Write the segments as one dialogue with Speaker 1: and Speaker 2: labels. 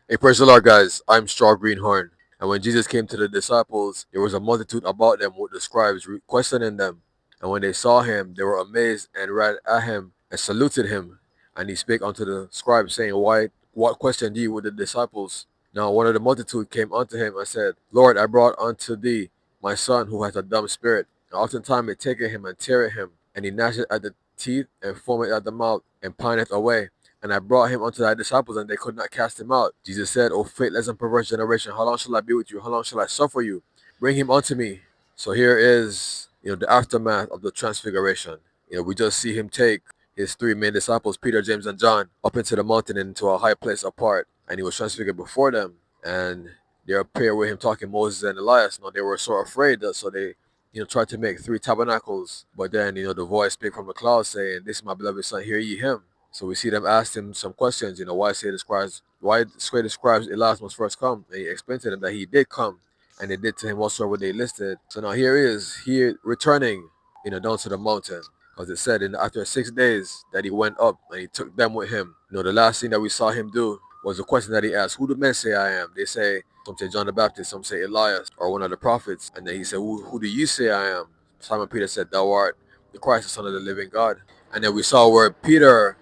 Speaker 1: Hey, praise the Lord, guys. I'm Straw Greenhorn. And when Jesus came to the disciples, there was a multitude about them with the scribes questioning them. And when they saw him, they were amazed and ran at him and saluted him. And he spake unto the scribes, saying, Why, what questioned ye with the disciples? Now one of the multitude came unto him and said, Lord, I brought unto thee my son who hath a dumb spirit. And oftentimes it taketh him and teareth him, and he gnasheth at the teeth and foameth at the mouth and pineth away. And I brought him unto thy disciples, and they could not cast him out. Jesus said, O faithless and perverse generation, how long shall I be with you? How long shall I suffer you? Bring him unto me. So here is, the aftermath of the transfiguration. We just see him take his three main disciples, Peter, James, and John, up into the mountain and into a high place apart. And he was transfigured before them. And they appear with him talking Moses and Elias. Now they were so afraid that so they tried to make three tabernacles. But then, the voice spake from the cloud saying, This is my beloved son, hear ye him. So we see them ask him some questions, why say the scribes Elias must first come? And he explained to them that he did come, and they did to him whatsoever they listed. So now here he is, he returning, down to the mountain. Because it said after 6 days that he went up and he took them with him. The last thing that we saw him do was the question that he asked, Who do men say I am? They say, some say John the Baptist, some say Elias, or one of the prophets. And then he said, Who do you say I am? Simon Peter said, Thou art the Christ, the Son of the living God. And then we saw where Peter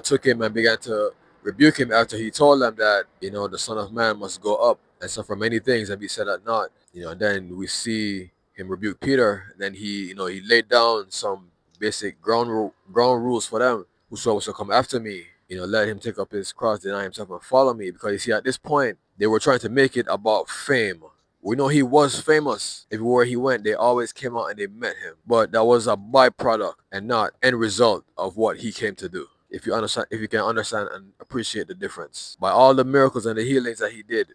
Speaker 1: took him and began to rebuke him after he told them that, the Son of Man must go up and suffer many things and be set at naught. And then we see him rebuke Peter. And then he laid down some basic ground rules for them. Whosoever shall come after me, let him take up his cross, deny himself, and follow me. Because you see, at this point, they were trying to make it about fame. We know he was famous. Everywhere he went, they always came out and they met him. But that was a byproduct and not end result of what he came to do. If you can understand and appreciate the difference. By all the miracles and the healings that he did,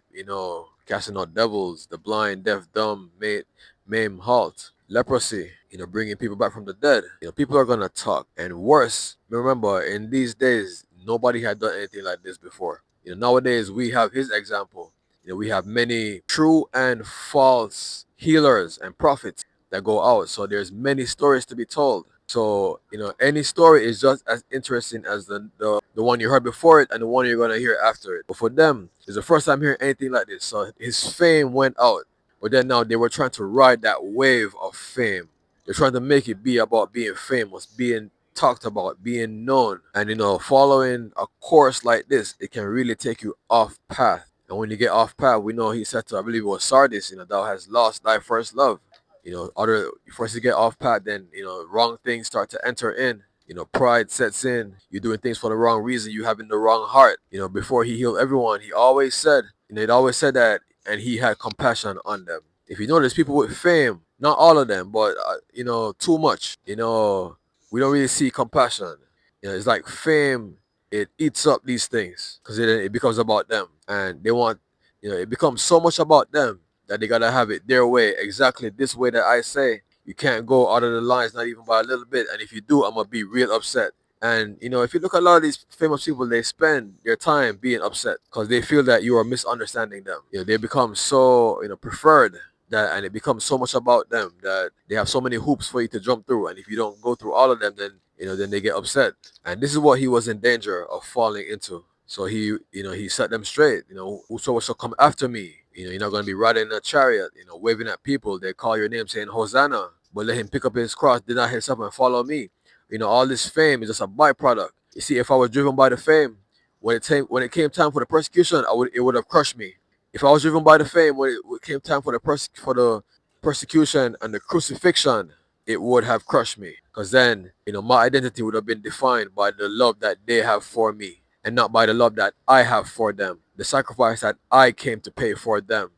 Speaker 1: casting out devils, the blind, deaf, dumb, maimed, halt, leprosy, bringing people back from the dead. People are gonna talk. And worse, remember, in these days, nobody had done anything like this before. Nowadays we have his example. We have many true and false healers and prophets that go out. So there's many stories to be told. So, any story is just as interesting as the one you heard before it and the one you're going to hear after it. But for them, it's the first time hearing anything like this. So his fame went out. But then now they were trying to ride that wave of fame. They're trying to make it be about being famous, being talked about, being known. And, following a course like this, it can really take you off path. And when you get off path, we know he said to, I believe it was Sardis, thou hast lost thy first love. Other first you get off path, then wrong things start to enter in. Pride sets in. You're doing things for the wrong reason. You having the wrong heart. Before he healed everyone, he always said, he'd always said that, and he had compassion on them. If you notice, people with fame, not all of them, but too much. We don't really see compassion. It's like fame. It eats up these things because it becomes about them, and they want. It becomes so much about them that they gotta have it their way, exactly this way that I say. You can't go out of the lines, not even by a little bit. And if you do, I'm gonna be real upset. And if you look at a lot of these famous people, they spend their time being upset because they feel that you are misunderstanding them. They become so preferred that, and it becomes so much about them that they have so many hoops for you to jump through. And if you don't go through all of them, then they get upset. And this is what he was in danger of falling into. So he set them straight. Whosoever shall come after me, you're not going to be riding in a chariot, waving at people. They call your name saying, Hosanna. But let him pick up his cross, deny himself, and follow me. All this fame is just a byproduct. You see, if I was driven by the fame, when it came time for the persecution, it would have crushed me. If I was driven by the fame, when it came time for the persecution and the crucifixion, it would have crushed me. Because then, my identity would have been defined by the love that they have for me and not by the love that I have for them. The sacrifice that I came to pay for them.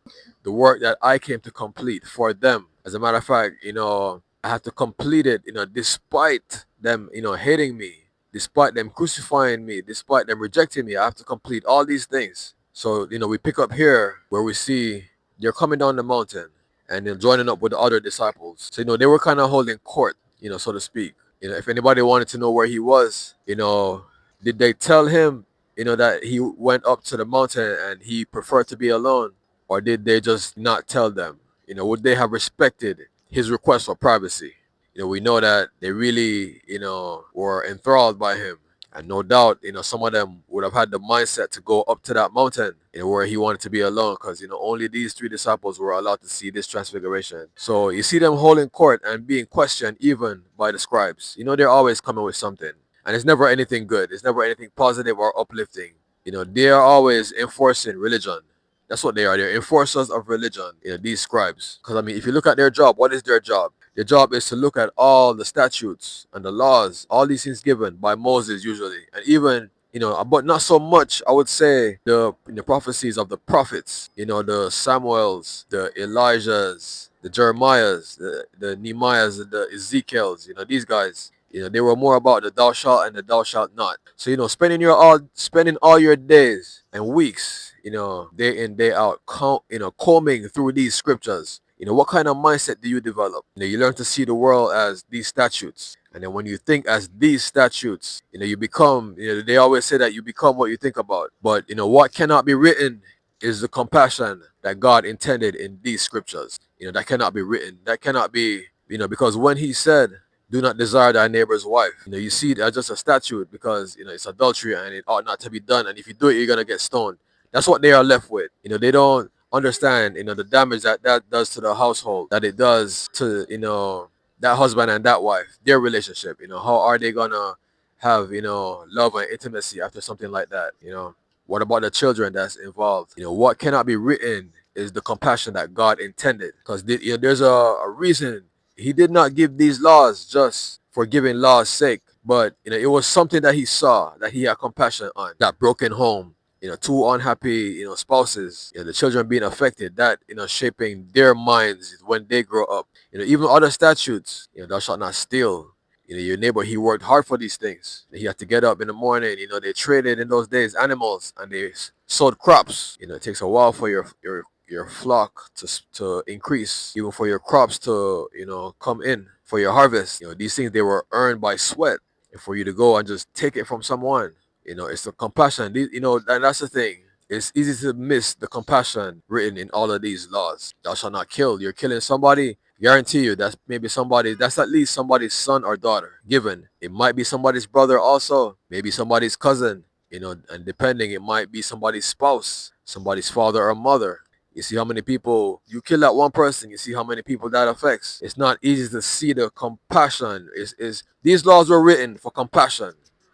Speaker 1: The work that I came to complete for them. As a matter of fact, I have to complete it, despite them, hating me, despite them crucifying me, despite them rejecting me. I have to complete all these things. So, we pick up here where we see they're coming down the mountain and then joining up with the other disciples. So, they were kind of holding court, so to speak. If anybody wanted to know where he was, did they tell him, that he went up to the mountain and he preferred to be alone? Or did they just not tell them? Would they have respected his request for privacy? We know that they really, were enthralled by him. And no doubt, some of them would have had the mindset to go up to that mountain, where he wanted to be alone, because, only these three disciples were allowed to see this transfiguration. So you see them holding court and being questioned even by the scribes. They're always coming with something. And it's never anything good. It's never anything positive or uplifting. They are always enforcing religion. That's what they are. They're enforcers of religion, these scribes. Because, if you look at their job, what is their job? Their job is to look at all the statutes and the laws, all these things given by Moses usually. And even, but not so much, I would say, the prophecies of the prophets, the Samuels, the Elijahs, the Jeremiahs, the Nehemiahs, the Ezekiels, these guys. They were more about the thou shalt and the thou shalt not. So, spending all your days and weeks, day in, day out, combing through these scriptures. What kind of mindset do you develop? You learn to see the world as these statutes. And then when you think as these statutes, you become, they always say that you become what you think about. But, what cannot be written is the compassion that God intended in these scriptures. That cannot be written. That cannot be, because when he said, do not desire thy neighbor's wife. You see it as just a statute because, it's adultery and it ought not to be done. And if you do it, you're going to get stoned. That's what they are left with. They don't understand, the damage that does to the household, that it does to, that husband and that wife, their relationship. How are they going to have, love and intimacy after something like that? What about the children that's involved? What cannot be written is the compassion that God intended. Because there's a reason he did not give these laws just for giving law's sake, but it was something that he saw, that he had compassion on. That broken home, two unhappy, spouses, the children being affected, that, shaping their minds when they grow up. Even other statutes, thou shalt not steal. Your neighbor, he worked hard for these things. He had to get up in the morning. They traded in those days animals and they sowed crops. It takes a while for your flock to increase, even for your crops to, come in for your harvest. These things, they were earned by sweat. And for you to go and just take it from someone, it's the compassion. And that's the thing. It's easy to miss the compassion written in all of these laws. Thou shalt not kill. You're killing somebody. Guarantee you that's at least somebody's son or daughter. Given it might be somebody's brother also, maybe somebody's cousin, and depending, it might be somebody's spouse, somebody's father or mother. You see how many people you kill that one person, you see how many people that affects. It's not easy to see the compassion. Is these laws were written for compassion,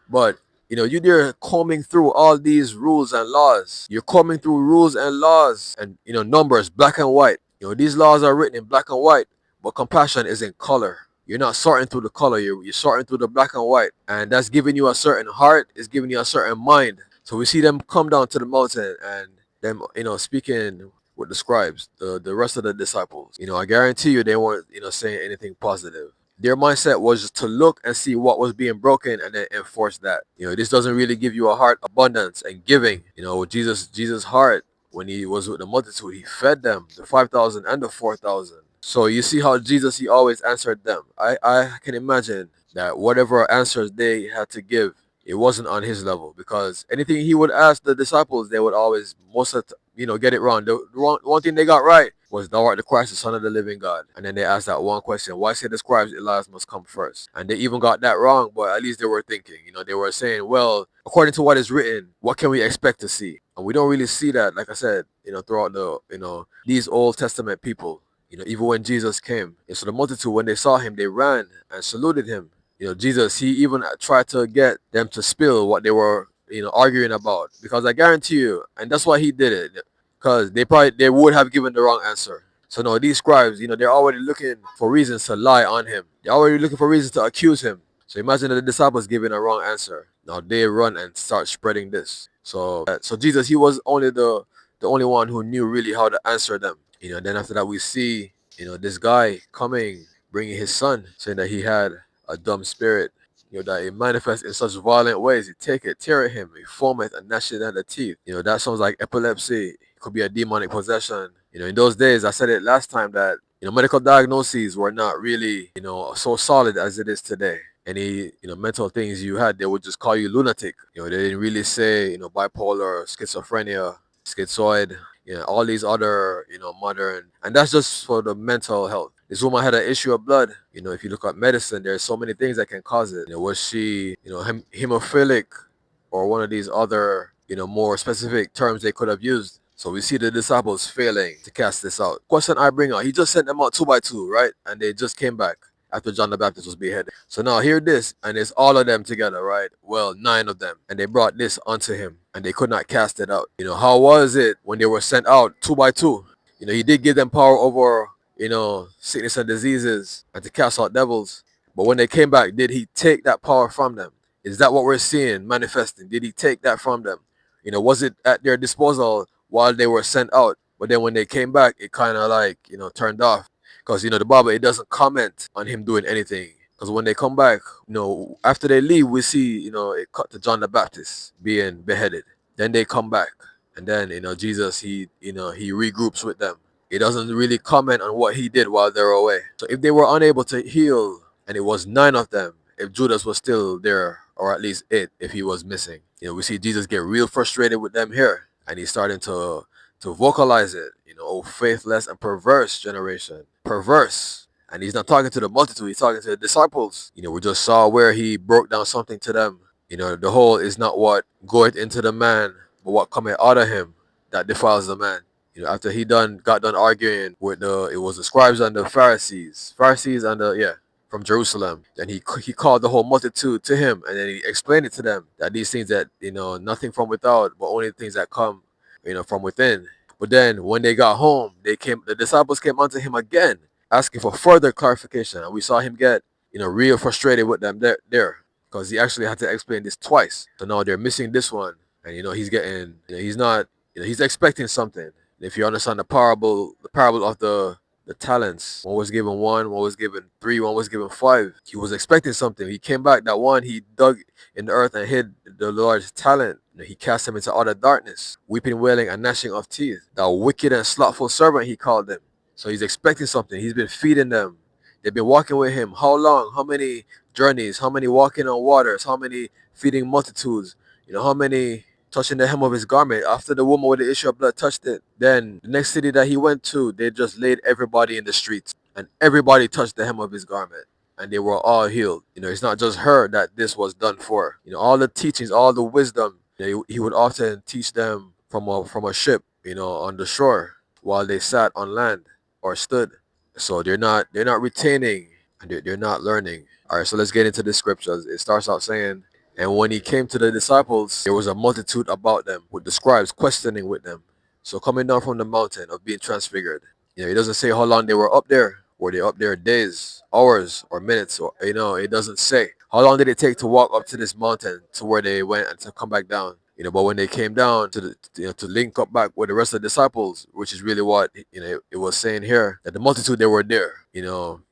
Speaker 1: but you're combing through all these rules and laws. You're combing through rules and laws and numbers, black and white. These laws are written in black and white, but compassion is in color. You're not sorting through the color, you're sorting through the black and white. And that's giving you a certain heart, it's giving you a certain mind. So we see them come down to the mountain and them, speaking with the scribes, the rest of the disciples. I guarantee you they weren't, saying anything positive. Their mindset was just to look and see what was being broken and then enforce that. This doesn't really give you a heart abundance and giving. Jesus' heart, when he was with the multitude, he fed them, the 5,000 and the 4,000. So you see how Jesus, he always answered them. I can imagine that whatever answers they had to give, it wasn't on his level, because anything he would ask the disciples, they would always, most of the, get it wrong. The one thing they got right was, thou art the Christ, the Son of the living God. And then they asked that one question, why say the scribes Elias must come first? And they even got that wrong, but at least they were thinking. They were saying, well, according to what is written, what can we expect to see? And we don't really see that, like I said, throughout these Old Testament people. Even when Jesus came, and so the multitude, when they saw him, they ran and saluted him. Jesus, he even tried to get them to spill what they were, arguing about. Because I guarantee you, and that's why he did it, because they would have given the wrong answer. So no, these scribes, they're already looking for reasons to lie on him. They're already looking for reasons to accuse him. So imagine the disciples giving a wrong answer. Now they run and start spreading this. So Jesus, he was only the only one who knew really how to answer them. Then after that we see, this guy coming, bringing his son, saying that he had a dumb spirit, that it manifests in such violent ways. He take it, tear at him, he foameth and gnasheth at the teeth. That sounds like epilepsy. It could be a demonic possession. In those days, I said it last time that, medical diagnoses were not really, so solid as it is today. Any, mental things you had, they would just call you lunatic. They didn't really say, bipolar, schizophrenia, schizoid, all these other, modern, and that's just for the mental health. This woman had an issue of blood. If you look at medicine, there's so many things that can cause it. Was she, hemophilic, or one of these other, more specific terms they could have used? So we see the disciples failing to cast this out. Question I bring out: He just sent them out two by two, right? And they just came back after John the Baptist was beheaded. So now hear this, and it's all of them together, right? Well, 9 of them, and they brought this unto him, and they could not cast it out. How was it when they were sent out two by two? He did give them power over, sickness and diseases, and to cast out devils. But when they came back, did he take that power from them? Is that what we're seeing manifesting? Did he take that from them? Was it at their disposal while they were sent out? But then when they came back, it kind of like, turned off. Because, the Bible, it doesn't comment on him doing anything. Because when they come back, after they leave, we see, it cut to John the Baptist being beheaded. Then they come back. And then, Jesus, he regroups with them. He doesn't really comment on what he did while they were away. So if they were unable to heal, and it was 9 of them, if Judas was still there, or at least 8 if he was missing, we see Jesus get real frustrated with them here, and he's starting to vocalize it. Oh, faithless and perverse generation, perverse. And he's not talking to the multitude; he's talking to the disciples. We just saw where he broke down something to them. The whole is not what goeth into the man, but what cometh out of him that defiles the man. After he got done arguing with it was the scribes and the Pharisees and the, yeah, from Jerusalem. Then he called the whole multitude to him, and then he explained it to them that these things that, nothing from without, but only things that come, from within. But then when they got home, the disciples came unto him again, asking for further clarification, and we saw him get, real frustrated with them there, because he actually had to explain this twice. So now they're missing this one, and he's getting, he's not, he's expecting something. If you understand the parable of the talents, one was given 1, one was given 3, one was given 5. He was expecting something. He came back. That one he dug in the earth and hid the large talent. He cast him into utter darkness, weeping, wailing, and gnashing of teeth. That wicked and slothful servant, he called them. So he's expecting something. He's been feeding them. They've been walking with him. How long? How many journeys? How many walking on waters? How many feeding multitudes? How many touching the hem of his garment? After the woman with the issue of blood touched it, then the next city that he went to, they just laid everybody in the streets, and everybody touched the hem of his garment, and they were all healed. It's not just her that this was done for. All the teachings, all the wisdom, he would often teach them from a ship, on the shore, while they sat on land or stood. So they're not retaining, and they're not learning. All right, so let's get into the scriptures. It starts out saying, and when he came to the disciples, there was a multitude about them, with the scribes questioning with them. So coming down from the mountain of being transfigured, it doesn't say how long they were up there. Were they up there days, hours, or minutes? Or it doesn't say. How long did it take to walk up to this mountain to where they went and to come back down? But when they came down to link up back with the rest of the disciples, which is really what it was saying here, that the multitude, they were there,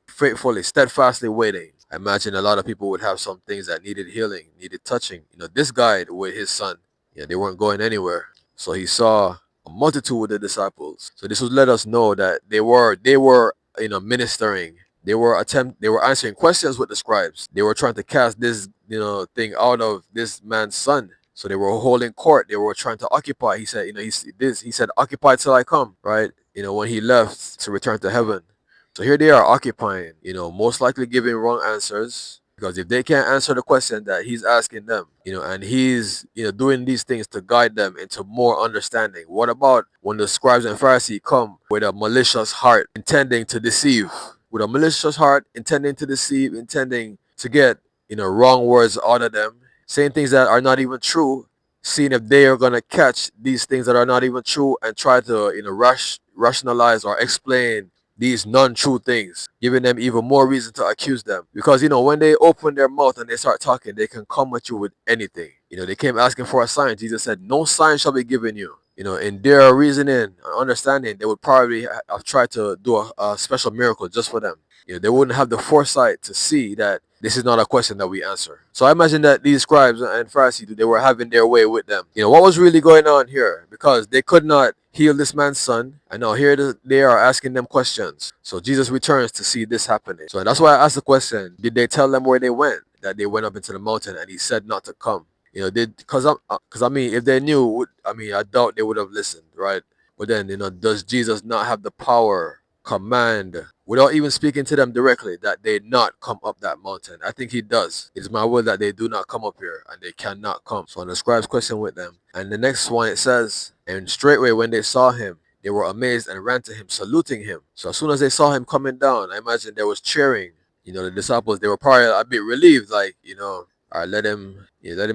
Speaker 1: faithfully, steadfastly waiting. I imagine a lot of people would have some things that needed healing, needed touching. This guy with his son, they weren't going anywhere. So he saw a multitude with the disciples. So this would let us know that they were ministering. They were answering questions with the scribes. They were trying to cast this, thing out of this man's son. So they were holding court. They were trying to occupy. He said, he said, occupy till I come, right? When he left to return to heaven. So here they are occupying, most likely giving wrong answers, because if they can't answer the question that he's asking them, and he's, doing these things to guide them into more understanding. What about when the scribes and Pharisees come with a malicious heart, intending to deceive? With a malicious heart, intending to deceive, intending to get, wrong words out of them, saying things that are not even true, seeing if they are going to catch these things that are not even true and try to, rationalize or explain these non-true things, giving them even more reason to accuse them. Because, when they open their mouth and they start talking, they can come at you with anything. They came asking for a sign. Jesus said, no sign shall be given you. In their reasoning and understanding, they would probably have tried to do a special miracle just for them. They wouldn't have the foresight to see that this is not a question that we answer. So I imagine that these scribes and Pharisees, they were having their way with them. What was really going on here? Because they could not heal this man's son, and now here they are asking them questions. So Jesus returns to see this happening. So that's why I asked the question, did they tell them where they went? That they went up into the mountain and he said not to come. Because I mean, if they knew, I doubt they would have listened, right? But then, does Jesus not have the power command, without even speaking to them directly, that they not come up that mountain. I think he does. It is my will that they do not come up here, and they cannot come. So the scribes question with them. And the next one it says, and straightway when they saw him, they were amazed and ran to him, saluting him. So as soon as they saw him coming down, I imagine there was cheering. The disciples, they were probably a bit relieved, like, all right, let him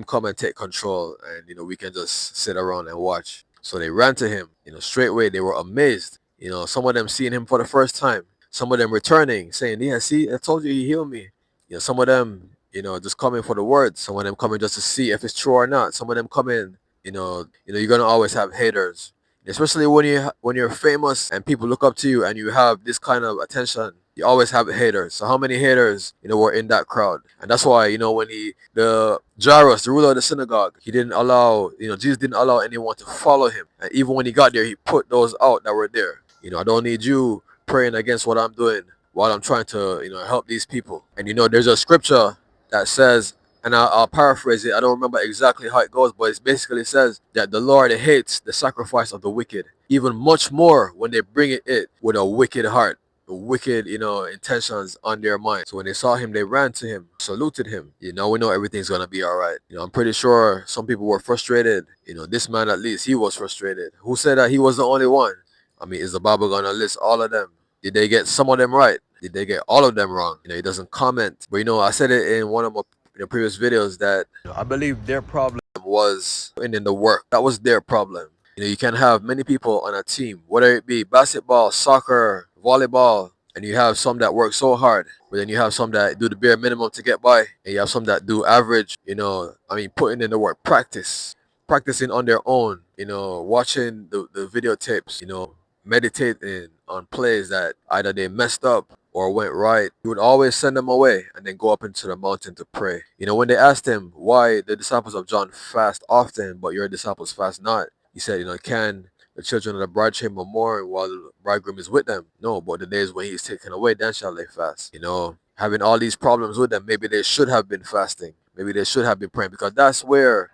Speaker 1: come and take control, and we can just sit around and watch. So they ran to him. Straightway they were amazed. Some of them seeing him for the first time. Some of them returning, saying, "Yeah, see, I told you he healed me." Some of them, just coming for the word. Some of them coming just to see if it's true or not. Some of them coming, you're gonna always have haters, especially when you're famous and people look up to you and you have this kind of attention. You always have haters. So how many haters, were in that crowd? And that's why, when the Jairus, the ruler of the synagogue, he didn't allow, Jesus didn't allow anyone to follow him. And even when he got there, he put those out that were there. I don't need you praying against what I'm doing while I'm trying to, help these people. And there's a scripture that says, and I'll paraphrase it. I don't remember exactly how it goes, but it basically says that the Lord hates the sacrifice of the wicked, even much more when they bring it with a wicked heart, the wicked, intentions on their mind. So when they saw him, they ran to him, saluted him. We know everything's gonna be all right. I'm pretty sure some people were frustrated. This man at least, he was frustrated. Who said that he was the only one? I mean, is the Bible gonna list all of them? Did they get some of them right? Did they get all of them wrong? He doesn't comment. But I said it in one of my previous videos that I believe their problem was in the work. That was their problem. You can have many people on a team, whether it be basketball, soccer, volleyball, and you have some that work so hard, but then you have some that do the bare minimum to get by, and you have some that do average, putting in the work, practicing on their own, watching the videotapes, meditating on plays that either they messed up or went right. He would always send them away and then go up into the mountain to pray. When they asked him why the disciples of John fast often, but your disciples fast not, he said, can the children of the bride chamber mourn while the bridegroom is with them? No, but the days when he is taken away, then shall they fast. Having all these problems with them, maybe they should have been fasting. Maybe they should have been praying, because that's where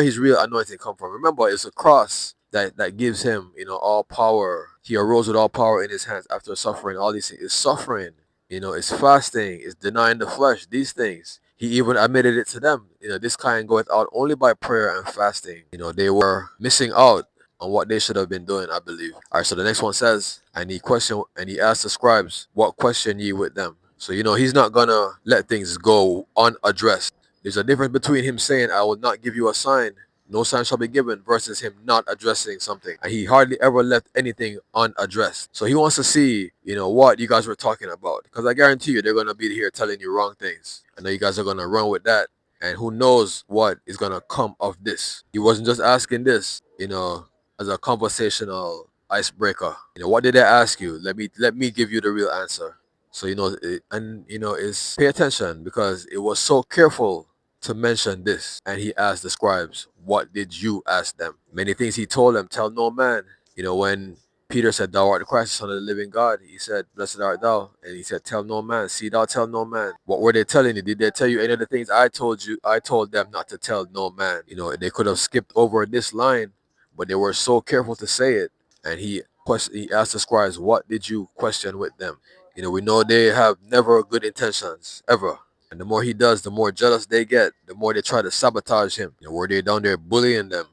Speaker 1: his real anointing come from. Remember, it's a cross that gives him, all power. He arose with all power in his hands after suffering all these things. It's suffering, it's fasting, it's denying the flesh, these things. He even admitted it to them. This kind goeth out only by prayer and fasting. They were missing out on what they should have been doing, I believe. All right, so the next one says, and he asked the scribes, what question ye with them? So, he's not gonna let things go unaddressed. There's a difference between him saying, I will not give you a sign, no sign shall be given, versus him not addressing something. And he hardly ever left anything unaddressed. So he wants to see, what you guys were talking about. Because I guarantee you, they're going to be here telling you wrong things. I know you guys are going to run with that. And who knows what is going to come of this. He wasn't just asking this, as a conversational icebreaker. What did they ask you? Let me give you the real answer. So, is pay attention, because it was so careful to mention this. And he asked the scribes, what did you ask them? Many things he told them, tell no man. When Peter said, thou art the Christ, the Son of the living God, he said, blessed art thou. And he said, tell no man. See, thou tell no man. What were they telling you? Did they tell you any of the things I told you? I told them not to tell no man. They could have skipped over this line, but they were so careful to say it. And he asked the scribes, what did you question with them? We know they have never good intentions, ever. And the more he does, the more jealous they get, the more they try to sabotage him. Where they're down there bullying them.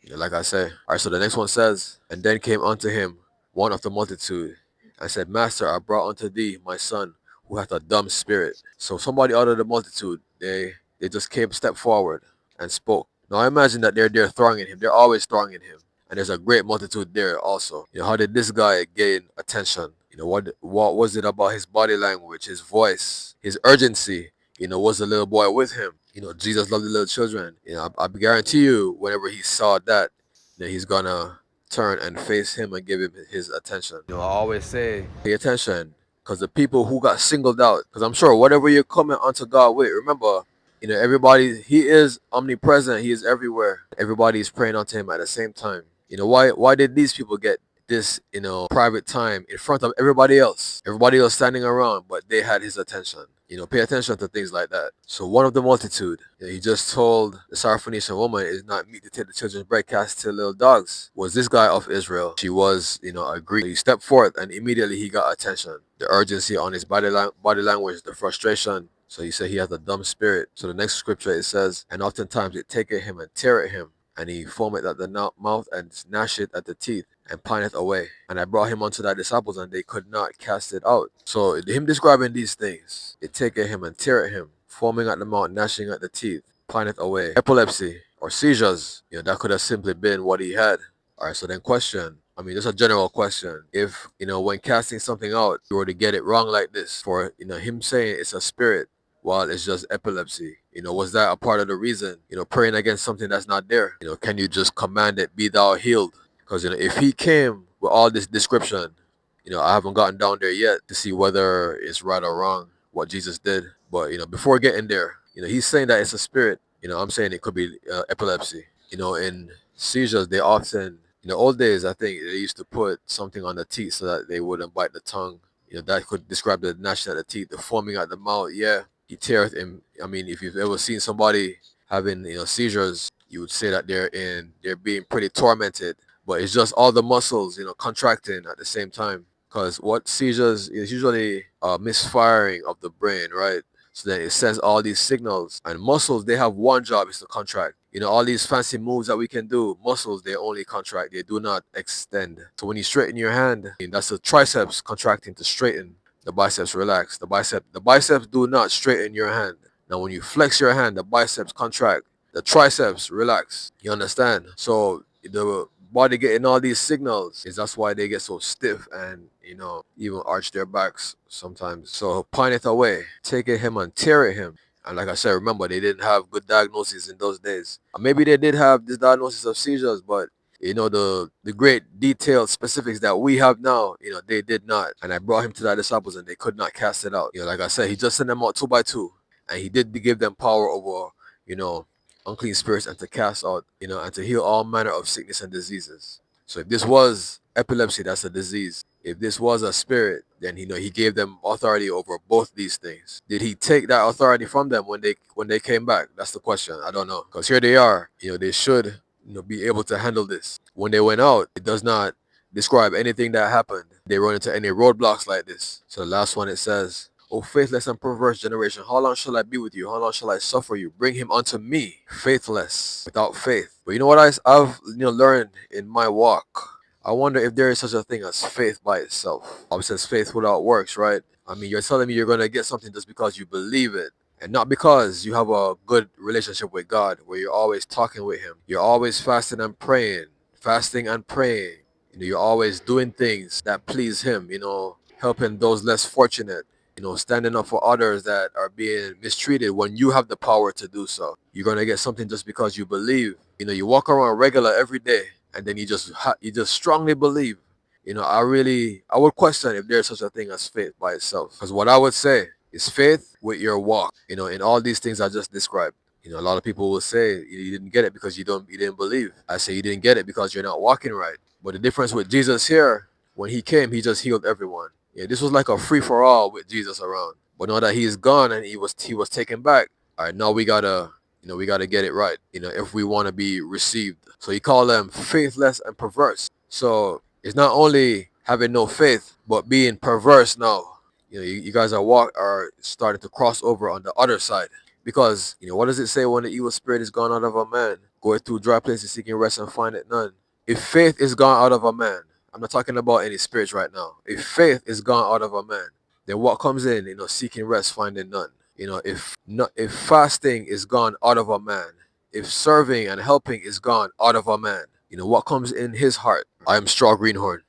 Speaker 1: Like I say. All right, so the next one says, and then came unto him one of the multitude, and said, Master, I brought unto thee my son, who hath a dumb spirit. So somebody out of the multitude, they just came step forward and spoke. Now I imagine that they're there thronging him. They're always thronging him. And there's a great multitude there also. How did this guy gain attention? What was it about his body language, his voice, his urgency? Was the little boy with him? Jesus loved the little children. I guarantee you, whenever he saw that, he's gonna turn and face him and give him his attention. I always say, pay attention, because the people who got singled out, because I'm sure whatever you're coming unto God with, remember, everybody, he is omnipresent, he is everywhere. Everybody is praying unto him at the same time. Why did these people get this, private time in front of everybody else? Everybody else standing around, but they had his attention. Pay attention to things like that. So one of the multitude, he just told the Syrophoenician woman, "It is not meet to take the children's bread cast to little dogs." Was this guy of Israel? She was, a Greek. He stepped forth and immediately he got attention. The urgency on his body language, the frustration. So he said he has a dumb spirit. So the next scripture it says, "And oftentimes it taketh him and teareth him, and he foameth at the mouth and gnasheth at the teeth, and pineth away. And I brought him unto thy disciples, and they could not cast it out." So him describing these things, it taketh him and teareth him, foaming at the mouth, gnashing at the teeth, pineth away. Epilepsy or seizures, that could have simply been what he had. All right, so then question. Just a general question. If, when casting something out, you were to get it wrong like this, for, him saying it's a spirit, while it's just epilepsy, was that a part of the reason, praying against something that's not there? Can you just command it, be thou healed? Because, if he came with all this description, I haven't gotten down there yet to see whether it's right or wrong what Jesus did. But, before getting there, he's saying that it's a spirit. I'm saying it could be epilepsy. In seizures, they often, in the old days, I think they used to put something on the teeth so that they wouldn't bite the tongue. That could describe the gnashing at the teeth, the foaming at the mouth. Yeah, he teareth him. If you've ever seen somebody having, seizures, you would say that they're being pretty tormented. But it's just all the muscles, contracting at the same time. Because what seizures is usually misfiring of the brain, right? So then it sends all these signals. And muscles, they have one job, is to contract. All these fancy moves that we can do, muscles, they only contract. They do not extend. So when you straighten your hand, that's the triceps contracting to straighten. The biceps relax. The biceps do not straighten your hand. Now when you flex your hand, the biceps contract. The triceps relax. You understand? So the body getting all these signals is that's why they get so stiff and even arch their backs sometimes. So pineth away, taketh him and teareth him. And like I said, remember they didn't have good diagnoses in those days. Maybe they did have this diagnosis of seizures, but the great detailed specifics that we have now, they did not. And I brought him to thy disciples and they could not cast it out. Like I said, he just sent them out two by two, and he did give them power over unclean spirits and to cast out, and to heal all manner of sickness and diseases. So if this was epilepsy, that's a disease. If this was a spirit, then he gave them authority over both these things. Did he take that authority from them when they came back? That's the question. I don't know. Because here they are, they should be able to handle this. When they went out, it does not describe anything that happened. They run into any roadblocks like this. So the last one, it says, "O faithless and perverse generation, how long shall I be with you? How long shall I suffer you? Bring him unto me, faithless, without faith." But you know what I've learned in my walk? I wonder if there is such a thing as faith by itself. It says faith without works, right? You're telling me you're going to get something just because you believe it, and not because you have a good relationship with God, where you're always talking with him. You're always fasting and praying. You're always doing things that please him, helping those less fortunate, standing up for others that are being mistreated when you have the power to do so. You're going to get something just because you believe. You walk around regular every day, and then you just strongly believe. I would question if there's such a thing as faith by itself. Because what I would say is faith with your walk, in all these things I just described. A lot of people will say you didn't get it because you didn't believe. I say you didn't get it because you're not walking right. But the difference with Jesus here, when he came, he just healed everyone. This was like a free for all with Jesus around. But now that he's gone and he was taken back, all right, now we gotta get it right, if we want to be received. So he called them faithless and perverse. So it's not only having no faith, but being perverse now. You guys are starting to cross over on the other side. Because, what does it say when the evil spirit is gone out of a man? Going through dry places seeking rest and find it none. If faith is gone out of a man, I'm not talking about any spirits right now. If faith is gone out of a man, then what comes in, seeking rest, finding none. If fasting is gone out of a man, if serving and helping is gone out of a man, what comes in his heart? I am Straw Greenhorn.